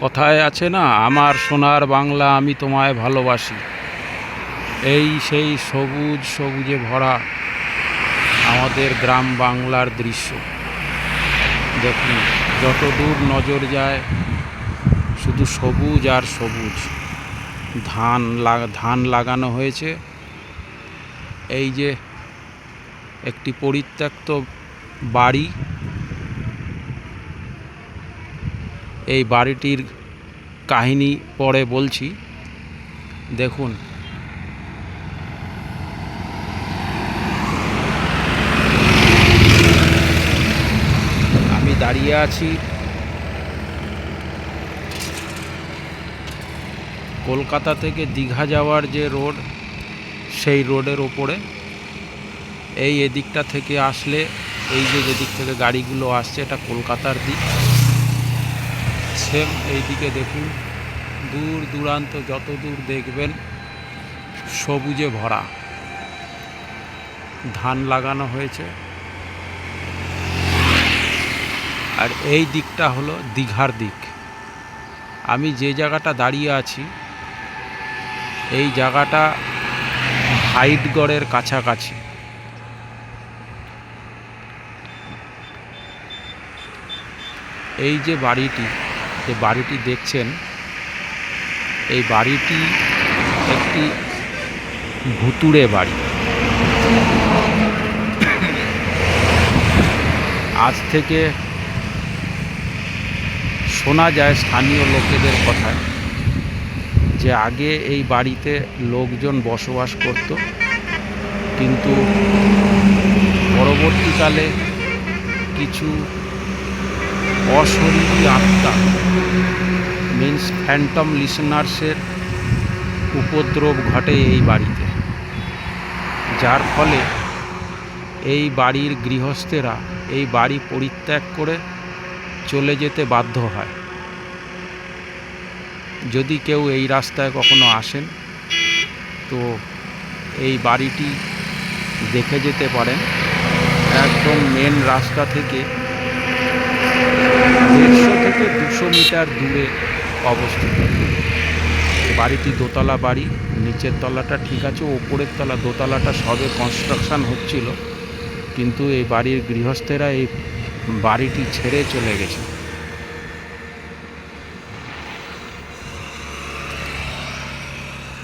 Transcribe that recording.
কথায় আছে না, আমার সোনার বাংলা আমি তোমায় ভালোবাসি। এই সেই সবুজ সবুজে ভরা আমাদের গ্রাম বাংলার দৃশ্য। দেখুন, যত দূর নজর যায় শুধু সবুজ আর সবুজ। ধান লাগানো হয়েছে। এই যে একটি পরিত্যক্ত বাড়ি, এই বাড়িটির কাহিনী পরে বলছি। দেখুন, আমি দাঁড়িয়ে আছি কলকাতা থেকে দীঘা যাওয়ার যে রোড, সেই রোডের ওপরে। এই এদিকটা থেকে আসলে, এই যে যেদিক থেকে গাড়িগুলো আসছে, এটা কলকাতার দিক। সেম এই দিকে দেখুন, দূর দূরান্ত যত দূর দেখবেন সবুজে ভরা। ধান লাগানো হয়েছে। আর এই দিকটা হলো দীঘার দিক। আমি যে জায়গাটা দাঁড়িয়ে আছি, এই জায়গাটা হাইটগড়ের কাছাকাছি। এই যে বাড়িটি দেখছেন, এই বাড়িটি একটি ভুতুড়ে বাড়ি। আজ থেকে শোনা যায় স্থানীয় লোকেদের কথায় যে আগে এই বাড়িতে লোকজন বসবাস করত, কিন্তু পরবর্তীকালে কিছু অশরীরী আত্মা, মিন্স ফ্যান্টম লিসনার্সের উপদ্রব ঘটে এই বাড়িতে, যার ফলে এই বাড়ির গৃহস্থেরা এই বাড়ি পরিত্যাগ করে চলে যেতে বাধ্য হয়। যদি কেউ এই রাস্তায় কখনো আসেন, তো এই বাড়িটি দেখে যেতে পারেন। একদম মেন রাস্তা থেকে 150 থেকে 200 মিটার দূরে অবস্থিত। বাড়িটি দোতলা বাড়ি। নিচের তলাটা ঠিক আছে, ওপরের তলা, দোতলাটা সবে কনস্ট্রাকশন হচ্ছিল, কিন্তু এই বাড়ির গৃহস্থেরা এই বাড়িটি ছেড়ে চলে গেছে।